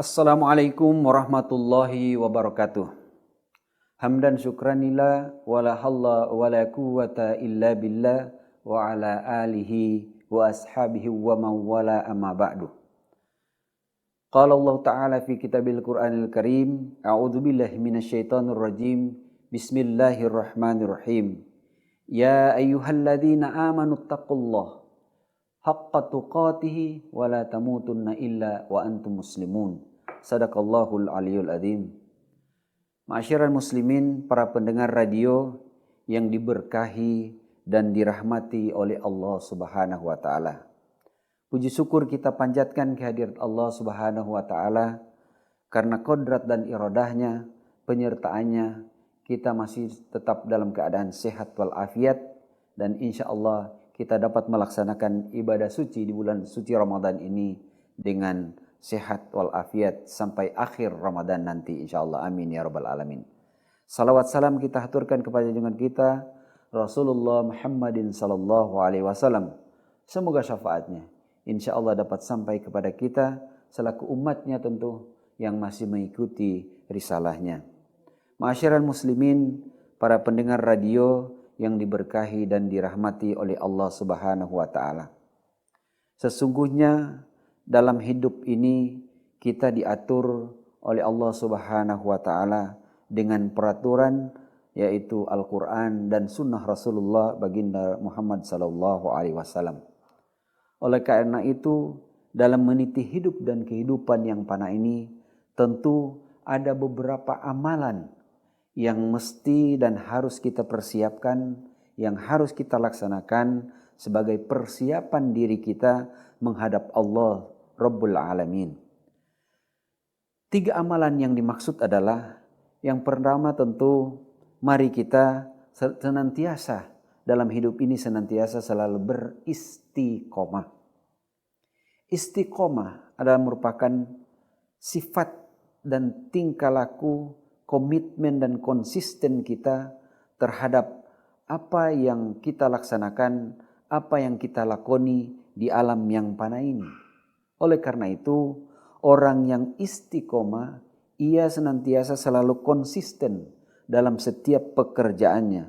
Assalamualaikum warahmatullahi wabarakatuh. Hamdan syukranillah wala halla wala quwwata illa billah wa ala alihi wa ashabihi wa man wala amma ba'du. Qala Allah Ta'ala fi kitabil Qur'anil Karim, a'udzu billahi minasyaitonir rajim. Bismillahirrahmanirrahim. Ya ayyuhalladzina amanu taqullaha haqqa tuqatih wa la tamutunna illa wa antum muslimun. Sadaqallahul aliyul adzim. Ma'asyiral muslimin, para pendengar radio yang diberkahi dan dirahmati oleh Allah Subhanahu wa taala. Puji syukur kita panjatkan kehadirat Allah Subhanahu wa taala karena kodrat dan iradahnya, penyertaannya, kita masih tetap dalam keadaan sehat walafiat dan insya Allah kita dapat melaksanakan ibadah suci di bulan suci Ramadan ini dengan sehat walafiat sampai akhir Ramadan nanti insyaallah. Amin ya rabbal alamin. Salawat salam kita haturkan kepada junjungan kita Rasulullah Muhammadin sallallahu alaihi wasallam. Semoga syafaatnya insyaallah dapat sampai kepada kita selaku umatnya tentu yang masih mengikuti risalahnya. Ma'asyiral muslimin, para pendengar radio yang diberkahi dan dirahmati oleh Allah Subhanahu wa taala. Sesungguhnya dalam hidup ini kita diatur oleh Allah Subhanahu wa taala dengan peraturan yaitu Al-Qur'an dan sunnah Rasulullah baginda Muhammad sallallahu alaihi wasallam. Oleh karena itu, dalam meniti hidup dan kehidupan yang fana ini tentu ada beberapa amalan yang mesti dan harus kita persiapkan, yang harus kita laksanakan sebagai persiapan diri kita menghadap Allah Rabbul Alamin. 3 amalan yang dimaksud adalah, yang pertama tentu mari kita senantiasa dalam hidup ini senantiasa selalu beristiqomah. Istiqomah adalah merupakan sifat dan tingkah laku, komitmen dan konsisten kita terhadap apa yang kita laksanakan, apa yang kita lakoni di alam yang fana ini. Oleh karena itu, orang yang istiqomah, ia senantiasa selalu konsisten dalam setiap pekerjaannya.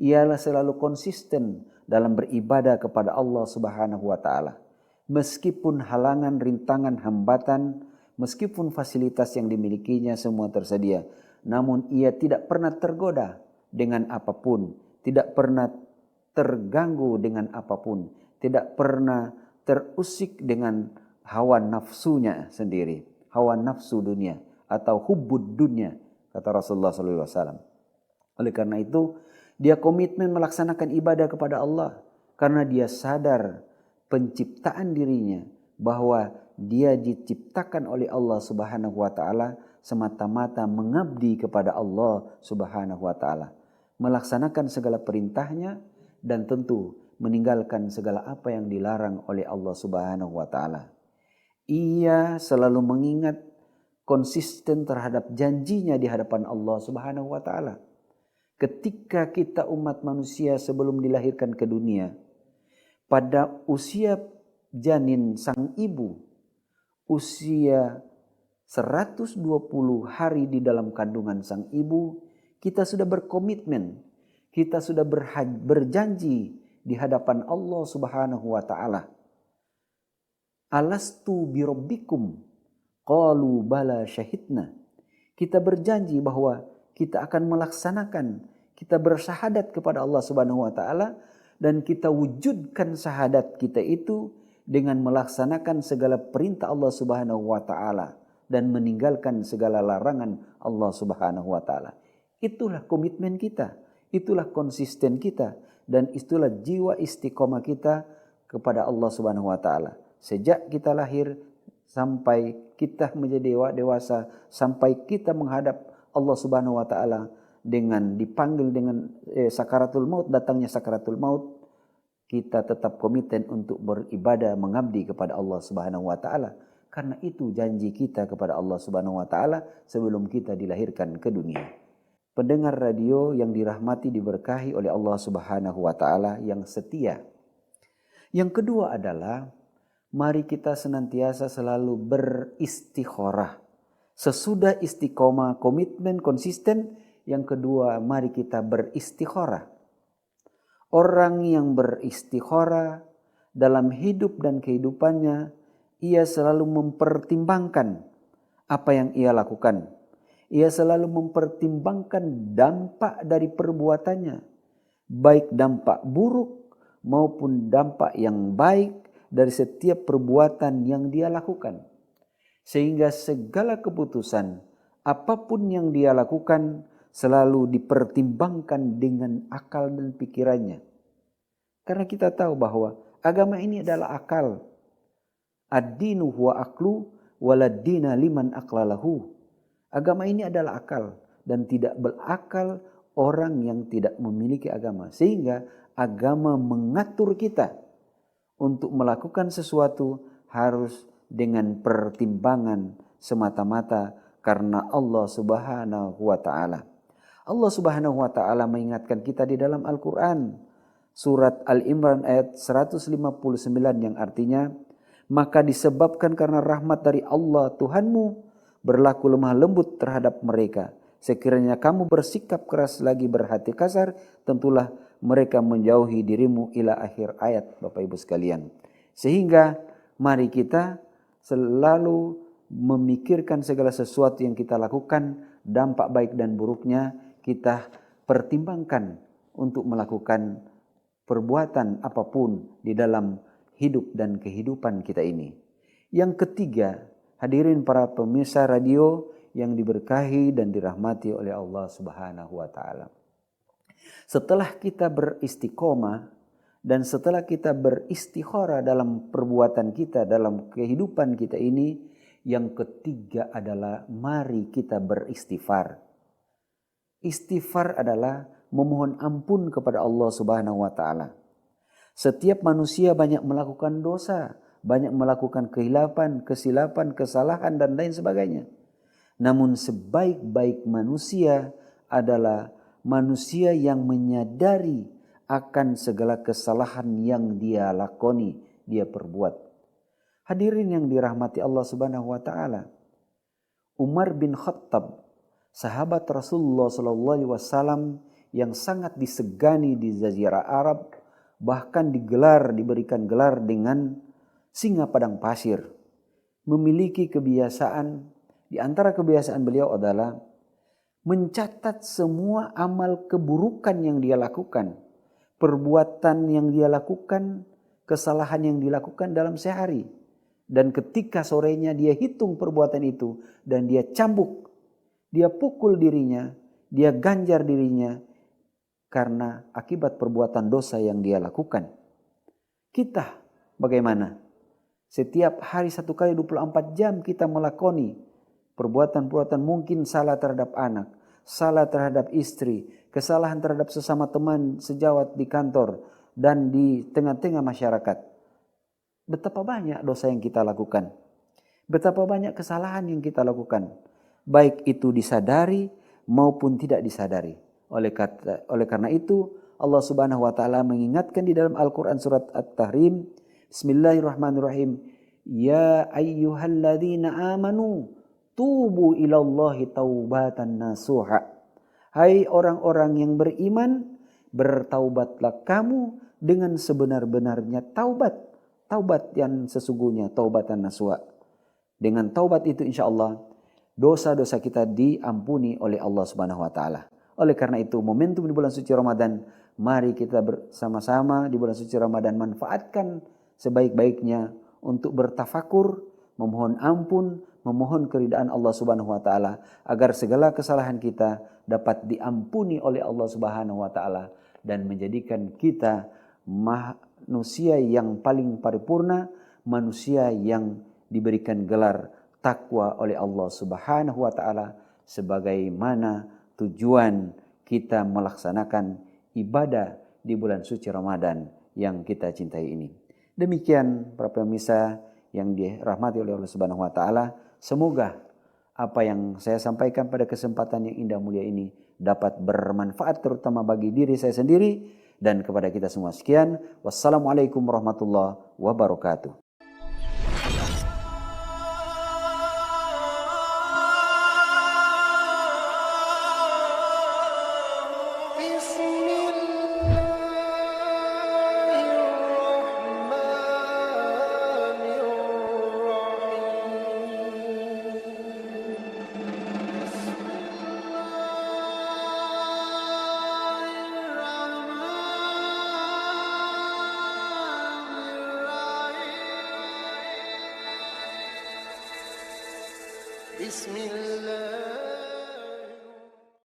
Ialah selalu konsisten dalam beribadah kepada Allah Subhanahu wa taala. Meskipun halangan, rintangan, hambatan, meskipun fasilitas yang dimilikinya semua tersedia, namun ia tidak pernah tergoda dengan apapun, tidak pernah terganggu dengan apapun, tidak pernah terusik dengan hawa nafsunya sendiri, hawa nafsu dunia atau hubbud dunia, kata Rasulullah SAW. Oleh karena itu, dia komitmen melaksanakan ibadah kepada Allah karena dia sadar penciptaan dirinya bahwa dia diciptakan oleh Allah Subhanahu wa taala semata-mata mengabdi kepada Allah Subhanahu wa taala, melaksanakan segala perintahnya dan tentu meninggalkan segala apa yang dilarang oleh Allah Subhanahu wa taala. Ia selalu mengingat konsisten terhadap janjinya di hadapan Allah Subhanahu wa taala. Ketika kita umat manusia sebelum dilahirkan ke dunia, pada usia janin sang ibu, usia 120 hari di dalam kandungan sang ibu, kita sudah berkomitmen, kita sudah berjanji di hadapan Allah Subhanahu wa taala. Alastu birabbikum? Qalu bala syahidna. Kita berjanji bahwa kita akan melaksanakan, kita bersyahadat kepada Allah Subhanahu wa taala dan kita wujudkan syahadat kita itu dengan melaksanakan segala perintah Allah Subhanahu wa taala dan meninggalkan segala larangan Allah Subhanahu wa taala. Itulah komitmen kita, itulah konsisten kita dan itulah jiwa istiqomah kita kepada Allah Subhanahu wa taala. Sejak kita lahir sampai kita menjadi dewasa, sampai kita menghadap Allah Subhanahu wa taala dengan dipanggil dengan sakaratul maut, datangnya sakaratul maut, kita tetap komitmen untuk beribadah mengabdi kepada Allah Subhanahu wa taala. Karena itu janji kita kepada Allah Subhanahu wa taala sebelum kita dilahirkan ke dunia. Pendengar radio yang dirahmati diberkahi oleh Allah Subhanahu wa taala yang setia. Yang kedua adalah mari kita senantiasa selalu beristikharah. Sesudah istiqomah, komitmen, konsisten, yang kedua mari kita beristikharah. Orang yang beristikharah dalam hidup dan kehidupannya, ia selalu mempertimbangkan apa yang ia lakukan. Ia selalu mempertimbangkan dampak dari perbuatannya, baik dampak buruk maupun dampak yang baik dari setiap perbuatan yang dia lakukan. Sehingga segala keputusan apapun yang dia lakukan selalu dipertimbangkan dengan akal dan pikirannya. Karena kita tahu bahwa agama ini adalah akal. Ad-dinu huwa aklu walad dina liman aqlalahu. Agama ini adalah akal dan tidak berakal orang yang tidak memiliki agama. Sehingga agama mengatur kita untuk melakukan sesuatu harus dengan pertimbangan semata-mata karena Allah Subhanahu wa taala. Allah Subhanahu wa taala mengingatkan kita di dalam Al-Qur'an surat Al-Imran ayat 159 yang artinya, maka disebabkan karena rahmat dari Allah Tuhanmu berlaku lemah lembut terhadap mereka. Sekiranya kamu bersikap keras lagi berhati kasar, tentulah mereka menjauhi dirimu ila akhir ayat, Bapak Ibu sekalian. Sehingga mari kita selalu memikirkan segala sesuatu yang kita lakukan, dampak baik dan buruknya kita pertimbangkan untuk melakukan perbuatan apapun di dalam hidup dan kehidupan kita ini. Yang ketiga, hadirin para pemirsa radio yang diberkahi dan dirahmati oleh Allah Subhanahu wa taala. Setelah kita beristiqomah dan setelah kita beristikharah dalam perbuatan kita, dalam kehidupan kita ini, yang ketiga adalah mari kita beristighfar. Istighfar adalah memohon ampun kepada Allah Subhanahu wa taala. Setiap manusia banyak melakukan dosa, banyak melakukan kesilapan, kesalahan dan lain sebagainya. Namun sebaik-baik manusia adalah manusia yang menyadari akan segala kesalahan yang dia lakoni, dia perbuat. Hadirin yang dirahmati Allah Subhanahu wa taala. Umar bin Khattab, sahabat Rasulullah sallallahu alaihi wasallam yang sangat disegani di Jazirah Arab, bahkan diberikan gelar dengan singa padang pasir. Memiliki kebiasaan, di antara kebiasaan beliau adalah mencatat semua amal keburukan yang dia lakukan, perbuatan yang dia lakukan, kesalahan yang dilakukan dalam sehari. Dan ketika sorenya dia hitung perbuatan itu dan dia cambuk, dia pukul dirinya, dia ganjar dirinya karena akibat perbuatan dosa yang dia lakukan. Kita bagaimana? Setiap hari 1 kali 24 jam kita melakoni perbuatan-perbuatan, mungkin salah terhadap anak, salah terhadap istri, kesalahan terhadap sesama teman sejawat di kantor dan di tengah-tengah masyarakat. Betapa banyak dosa yang kita lakukan. Betapa banyak kesalahan yang kita lakukan. Baik itu disadari maupun tidak disadari. Oleh karena itu Allah Subhanahu wa taala mengingatkan di dalam Al-Qur'an surat At-Tahrim, Bismillahirrahmanirrahim, ya ayyuhalladzina amanu tubu ilallahi taubatan nasuha. Hai orang-orang yang beriman, bertaubatlah kamu dengan sebenar-benarnya taubat. Taubat yang sesungguhnya, taubatan nasuha. Dengan taubat itu insya Allah dosa-dosa kita diampuni oleh Allah Subhanahu wa taala. Oleh karena itu momentum di bulan suci Ramadan, mari kita bersama-sama di bulan suci Ramadan manfaatkan sebaik-baiknya untuk bertafakur, memohon ampun, memohon keridaan Allah Subhanahu wa taala agar segala kesalahan kita dapat diampuni oleh Allah Subhanahu wa taala dan menjadikan kita manusia yang paling paripurna, manusia yang diberikan gelar takwa oleh Allah Subhanahu wa taala sebagaimana tujuan kita melaksanakan ibadah di bulan suci Ramadan yang kita cintai ini. Demikian para pemirsa yang dirahmati oleh Allah Subhanahu wa taala, semoga apa yang saya sampaikan pada kesempatan yang indah mulia ini dapat bermanfaat terutama bagi diri saya sendiri dan kepada kita semua. Sekian, wassalamualaikum warahmatullahi wabarakatuh. بسم الله